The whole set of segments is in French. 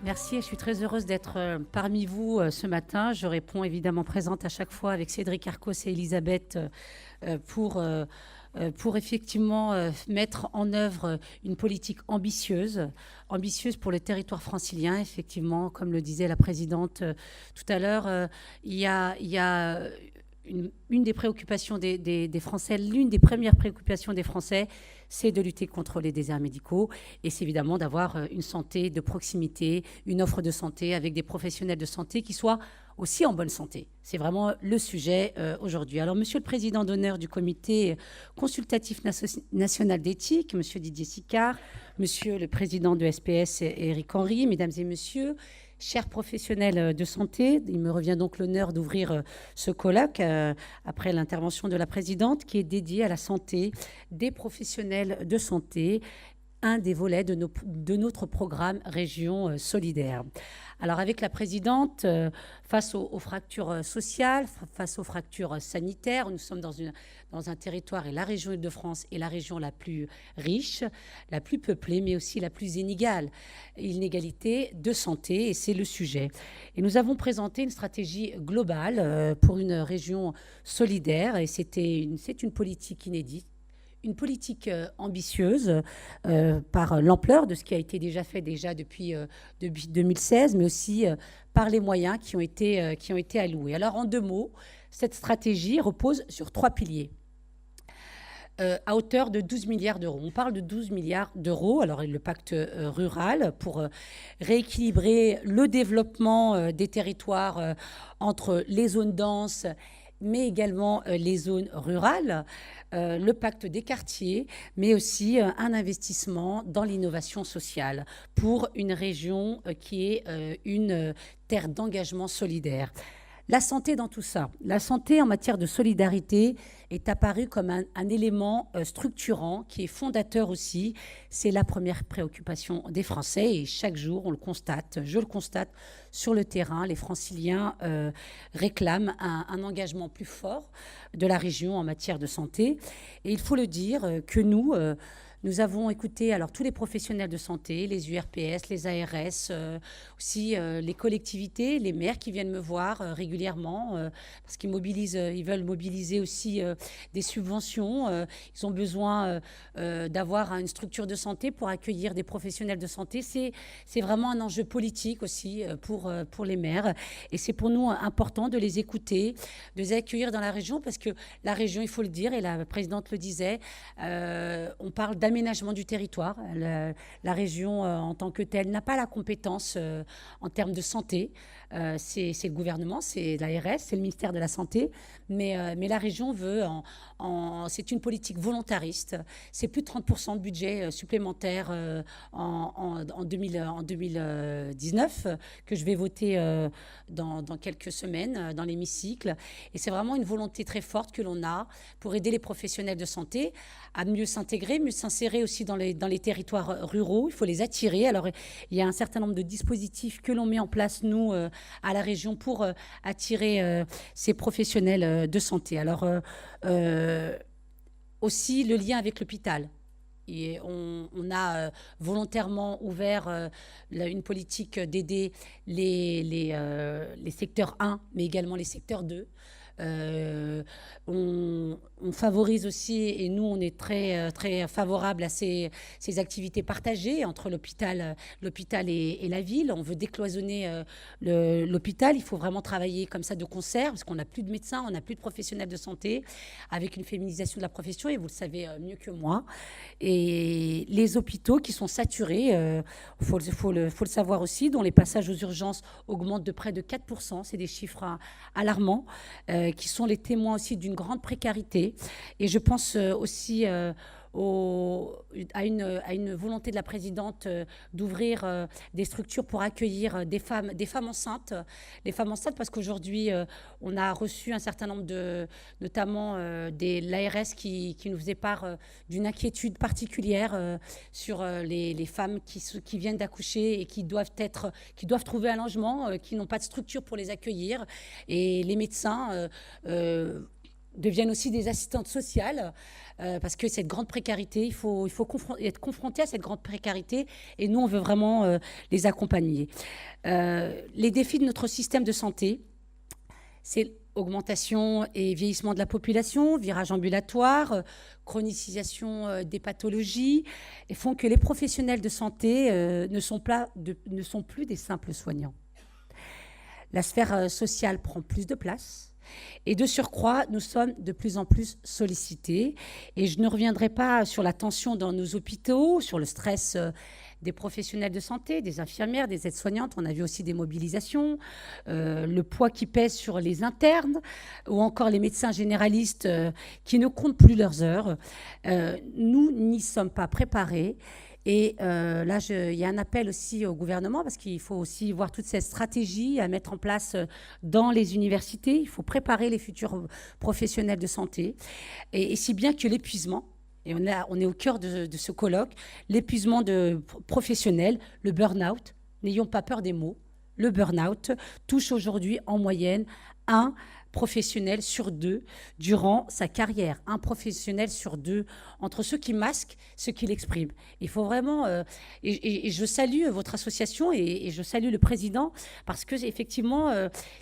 Merci, je suis très heureuse d'être parmi vous ce matin. Je réponds évidemment présente à chaque fois avec Cédric Arcos et Elisabeth pour effectivement mettre en œuvre une politique ambitieuse pour le territoire francilien. Effectivement, comme le disait la présidente tout à l'heure, il y a une des préoccupations des Français, l'une des premières préoccupations des Français, c'est de lutter contre les déserts médicaux et c'est évidemment d'avoir une santé de proximité, une offre de santé avec des professionnels de santé qui soient aussi en bonne santé. C'est vraiment le sujet aujourd'hui. Alors, Monsieur le Président d'honneur du Comité consultatif national d'éthique, Monsieur Didier Sicard, Monsieur le Président de SPS, Éric Henry, Mesdames et Messieurs, chers professionnels de santé, il me revient donc l'honneur d'ouvrir ce colloque après l'intervention de la présidente qui est dédié à la santé des professionnels de santé, un des volets de notre programme Région solidaire. Alors avec la présidente, face aux fractures sociales, face aux fractures sanitaires, nous sommes dans un territoire, et la région Île-de-France est la région la plus riche, la plus peuplée, mais aussi la plus inégalité de santé, et c'est le sujet. Et nous avons présenté une stratégie globale pour une région solidaire, et c'est une politique inédite, une politique ambitieuse par l'ampleur de ce qui a été déjà fait depuis 2016, mais aussi par les moyens qui ont été alloués. Alors, en 2 mots, cette stratégie repose sur 3 piliers. À hauteur de 12 milliards d'euros. On parle de 12 milliards d'euros, alors le pacte rural, pour rééquilibrer le développement des territoires entre les zones denses, mais également les zones rurales, le pacte des quartiers, mais aussi un investissement dans l'innovation sociale pour une région qui est une terre d'engagement solidaire. La santé dans tout ça. La santé en matière de solidarité est apparue comme un élément structurant qui est fondateur aussi. C'est la première préoccupation des Français et chaque jour, on le constate, je le constate sur le terrain, les Franciliens réclament un engagement plus fort de la région en matière de santé. Et il faut le dire que nous avons écouté alors tous les professionnels de santé, les URPS, les ARS, aussi les collectivités, les maires qui viennent me voir régulièrement parce qu'ils ils veulent mobiliser aussi des subventions. Ils ont besoin d'avoir une structure de santé pour accueillir des professionnels de santé. C'est vraiment un enjeu politique aussi pour les maires. Et c'est pour nous important de les écouter, de les accueillir dans la région parce que la région, il faut le dire, et la présidente le disait, on parle d'aménagement du territoire. La région, en tant que telle, n'a pas la compétence en termes de santé. C'est le gouvernement, c'est l'ARS, c'est le ministère de la Santé. Mais la région veut, c'est une politique volontariste. C'est plus de 30% de budget supplémentaire en 2019 que je vais voter dans quelques semaines dans l'hémicycle. Et c'est vraiment une volonté très forte que l'on a pour aider les professionnels de santé à mieux s'intégrer, mieux s'insérer aussi dans les territoires ruraux. Il faut les attirer. Alors, il y a un certain nombre de dispositifs que l'on met en place, nous, à la région, pour attirer ces professionnels de santé. Alors, aussi le lien avec l'hôpital. Et on a volontairement ouvert une politique d'aider les secteurs 1, mais également les secteurs 2. On favorise aussi, et nous on est très favorable à ces activités partagées entre l'hôpital et la ville. On veut décloisonner l'hôpital. Il faut vraiment travailler comme ça de concert parce qu'on n'a plus de médecins, on n'a plus de professionnels de santé, avec une féminisation de la profession, et vous le savez mieux que moi. Et les hôpitaux qui sont saturés, faut le savoir aussi, dont les passages aux urgences augmentent de près de 4%. C'est des chiffres alarmants. Qui sont les témoins aussi d'une grande précarité. Et je pense aussi à une volonté de la présidente d'ouvrir des structures pour accueillir des femmes enceintes. Les femmes enceintes, parce qu'aujourd'hui, on a reçu un certain nombre notamment l'ARS qui nous faisait part d'une inquiétude particulière sur les femmes qui viennent d'accoucher et qui doivent trouver un logement, qui n'ont pas de structure pour les accueillir. Et les médecins deviennent aussi des assistantes sociales, parce que cette grande précarité, il faut être confronté à cette grande précarité, et nous, on veut vraiment les accompagner. Les défis de notre système de santé, c'est augmentation et vieillissement de la population, virage ambulatoire, chronicisation des pathologies, et font que les professionnels de santé ne sont plus des simples soignants. La sphère sociale prend plus de place. Et de surcroît, nous sommes de plus en plus sollicités. Et je ne reviendrai pas sur la tension dans nos hôpitaux, sur le stress des professionnels de santé, des infirmières, des aides-soignantes. On a vu aussi des mobilisations, le poids qui pèse sur les internes ou encore les médecins généralistes qui ne comptent plus leurs heures. Nous n'y sommes pas préparés. Et là, il y a un appel aussi au gouvernement, parce qu'il faut aussi voir toutes ces stratégies à mettre en place dans les universités. Il faut préparer les futurs professionnels de santé. Et si bien que l'épuisement, et on est au cœur de ce colloque, l'épuisement de professionnels, le burn-out, n'ayons pas peur des mots, le burn-out touche aujourd'hui en moyenne un professionnel sur 2 durant sa carrière. Un professionnel sur 2, entre ceux qui masquent, ceux qui l'expriment. Il faut vraiment... et je salue votre association et je salue le président, parce que effectivement,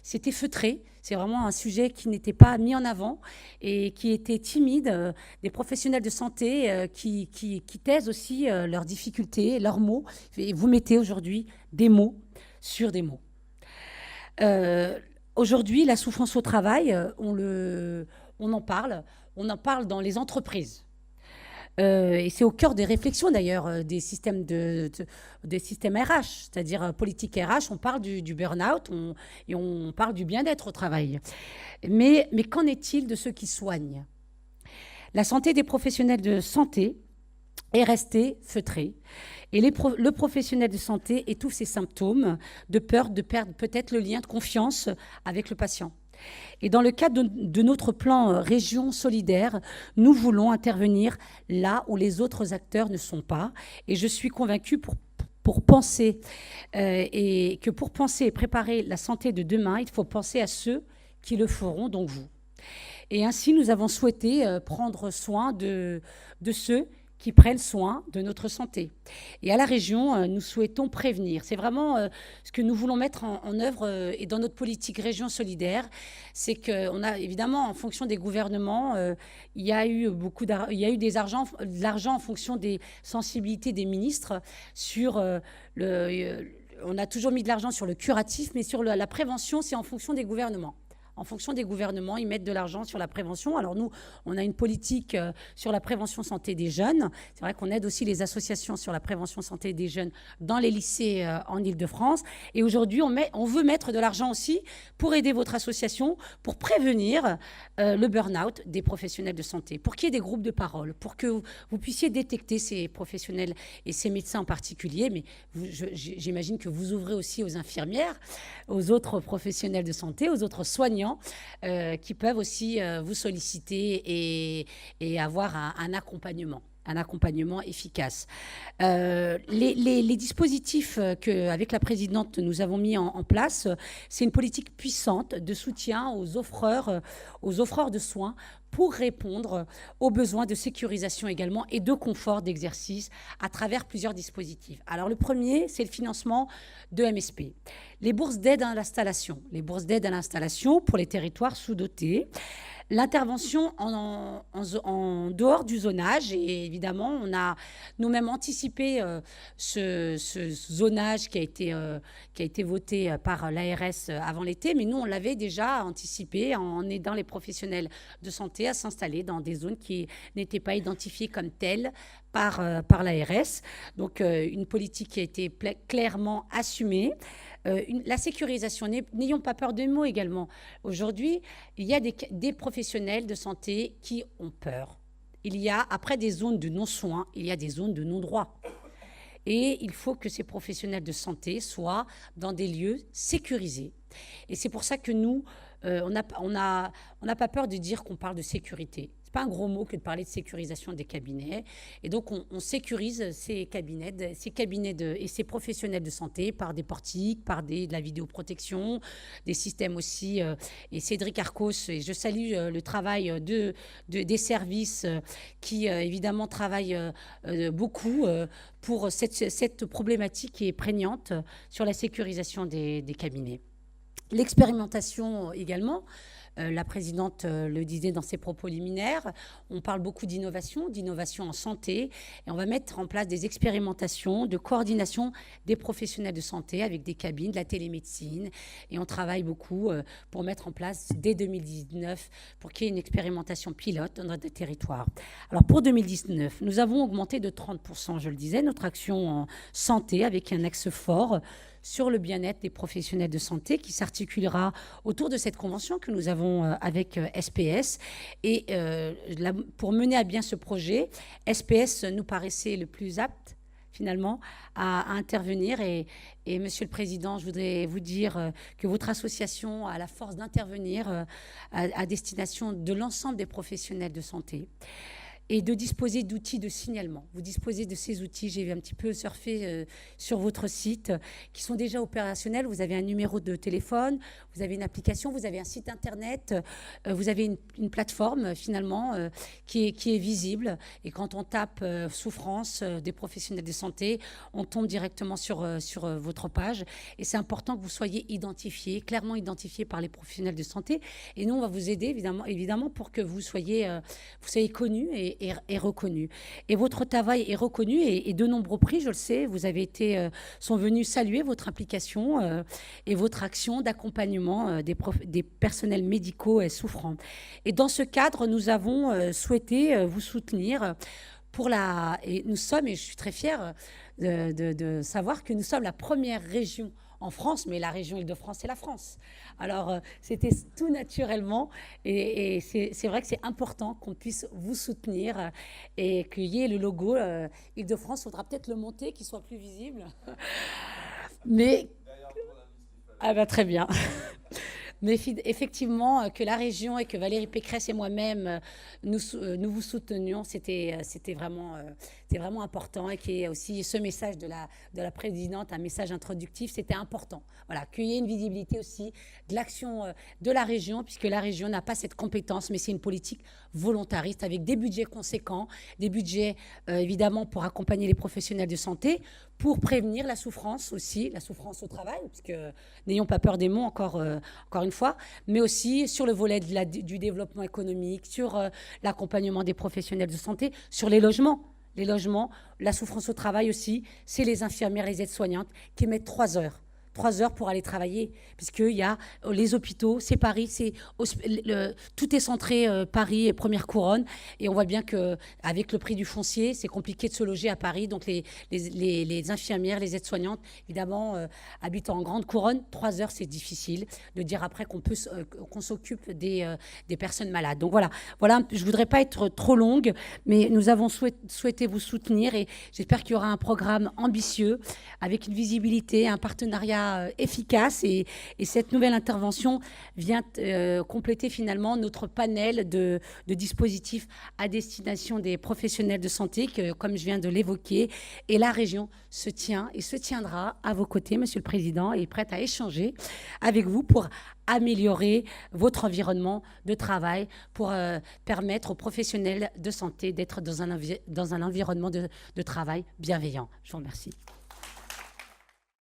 c'était feutré. C'est vraiment un sujet qui n'était pas mis en avant et qui était timide. Des professionnels de santé qui taisent aussi leurs difficultés, leurs mots. Et vous mettez aujourd'hui des mots sur des mots. Aujourd'hui, la souffrance au travail, on en parle dans les entreprises. Et c'est au cœur des réflexions d'ailleurs des systèmes RH, c'est-à-dire politique RH, on parle du burn-out et on parle du bien-être au travail. Mais qu'en est-il de ceux qui soignent ? La santé des professionnels de santé est restée feutrée. Et le professionnel de santé étouffe ses symptômes de peur de perdre peut-être le lien de confiance avec le patient. Et dans le cadre de notre plan Région solidaire, nous voulons intervenir là où les autres acteurs ne sont pas. Et je suis convaincue pour penser et préparer la santé de demain, il faut penser à ceux qui le feront, donc vous. Et ainsi, nous avons souhaité prendre soin de ceux qui prennent soin de notre santé. Et à la région, nous souhaitons prévenir. C'est vraiment ce que nous voulons mettre en œuvre et dans notre politique Région solidaire, c'est qu'on a évidemment, en fonction des gouvernements, il y a eu de l'argent en fonction des sensibilités des ministres sur on a toujours mis de l'argent sur le curatif, mais sur la prévention, c'est en fonction des gouvernements. En fonction des gouvernements, ils mettent de l'argent sur la prévention. Alors nous, on a une politique sur la prévention santé des jeunes. C'est vrai qu'on aide aussi les associations sur la prévention santé des jeunes dans les lycées en Île-de-France. Et aujourd'hui, on veut mettre de l'argent aussi pour aider votre association, pour prévenir le burn-out des professionnels de santé, pour qu'il y ait des groupes de parole, pour que vous puissiez détecter ces professionnels et ces médecins en particulier. Mais j'imagine que vous ouvrez aussi aux infirmières, aux autres professionnels de santé, aux autres soignants, qui peuvent aussi vous solliciter et avoir un accompagnement efficace. Les dispositifs qu'avec la présidente nous avons mis en place, c'est une politique puissante de soutien aux offreurs de soins pour répondre aux besoins de sécurisation également et de confort d'exercice à travers plusieurs dispositifs. Alors le premier, c'est le financement de MSP. Les bourses d'aide à l'installation. Les bourses d'aide à l'installation pour les territoires sous-dotés. L'intervention en dehors du zonage, et évidemment, on a nous-mêmes anticipé ce zonage qui a été voté par l'ARS avant l'été, mais nous, on l'avait déjà anticipé en aidant les professionnels de santé à s'installer dans des zones qui n'étaient pas identifiées comme telles par l'ARS. Donc, une politique qui a été clairement assumée. La sécurisation, n'ayons pas peur des mots également. Aujourd'hui, il y a des professionnels de santé qui ont peur. Il y a, après des zones de non-soins, il y a des zones de non-droit. Et il faut que ces professionnels de santé soient dans des lieux sécurisés. Et c'est pour ça que nous, on n'a pas peur de dire qu'on parle de sécurité. pas un gros mot que de parler de sécurisation des cabinets. Et donc, on sécurise ces cabinets et ces professionnels de santé par des portiques, par de la vidéoprotection, des systèmes aussi. Et Cédric Arcos, et je salue le travail des services qui, évidemment, travaillent beaucoup pour cette problématique qui est prégnante sur la sécurisation des cabinets. L'expérimentation également. La présidente le disait dans ses propos liminaires, on parle beaucoup d'innovation en santé, et on va mettre en place des expérimentations de coordination des professionnels de santé avec des cabines, de la télémédecine, et on travaille beaucoup pour mettre en place dès 2019 pour qu'il y ait une expérimentation pilote dans notre territoire. Alors pour 2019, nous avons augmenté de 30%, je le disais, notre action en santé avec un axe fort sur le bien-être des professionnels de santé qui s'articulera autour de cette convention que nous avons avec SPS. Et pour mener à bien ce projet, SPS nous paraissait le plus apte finalement à intervenir. Et Monsieur le Président, je voudrais vous dire que votre association a la force d'intervenir à destination de l'ensemble des professionnels de santé et de disposer d'outils de signalement. Vous disposez de ces outils, j'ai un petit peu surfé sur votre site, qui sont déjà opérationnels. Vous avez un numéro de téléphone, vous avez une application, vous avez un site internet, vous avez une plateforme finalement qui est visible. Et quand on tape souffrance des professionnels de santé, on tombe directement sur votre page. Et c'est important que vous soyez identifiés, clairement identifiés par les professionnels de santé. Et nous, on va vous aider évidemment pour que vous soyez connus et reconnu. Et votre travail est reconnu et de nombreux prix, je le sais, vous avez sont venus saluer votre implication et votre action d'accompagnement des personnels médicaux et souffrants. Et dans ce cadre, nous avons souhaité vous soutenir et nous sommes, et je suis très fière de savoir que nous sommes la première région en France, mais la région Île-de-France, c'est la France. Alors, c'était tout naturellement, et c'est vrai que c'est important qu'on puisse vous soutenir et qu'il y ait le logo Île-de-France. Il faudra peut-être le monter, qu'il soit plus visible. Mais... Ah ben, très bien. Mais effectivement, que la région et que Valérie Pécresse et moi-même, nous vous soutenions, c'était vraiment important. Et qu'il y ait aussi ce message de la présidente, un message introductif, c'était important. Voilà, qu'il y ait une visibilité aussi de l'action de la région, puisque la région n'a pas cette compétence, mais c'est une politique volontariste avec des budgets conséquents, des budgets évidemment pour accompagner les professionnels de santé, pour prévenir la souffrance aussi, la souffrance au travail, puisque n'ayons pas peur des mots encore une fois, mais aussi sur le volet du développement économique, sur l'accompagnement des professionnels de santé, sur les logements. Les logements, la souffrance au travail aussi, c'est les infirmières, les aides-soignantes qui mettent 3 heures. 3 heures pour aller travailler, puisqu'il y a les hôpitaux, c'est Paris, tout est centré Paris et Première Couronne, et on voit bien qu'avec le prix du foncier, c'est compliqué de se loger à Paris, donc les infirmières, les aides-soignantes, évidemment, habitant en Grande Couronne, 3 heures, c'est difficile de dire après qu'on s'occupe des personnes malades. Donc voilà, je ne voudrais pas être trop longue, mais nous avons souhaité vous soutenir, et j'espère qu'il y aura un programme ambitieux, avec une visibilité, un partenariat efficace, et cette nouvelle intervention vient compléter finalement notre panel de dispositifs à destination des professionnels de santé, comme je viens de l'évoquer, et la région se tient et se tiendra à vos côtés, Monsieur le Président, et est prête à échanger avec vous pour améliorer votre environnement de travail, pour permettre aux professionnels de santé d'être dans un environnement de travail bienveillant. Je vous remercie.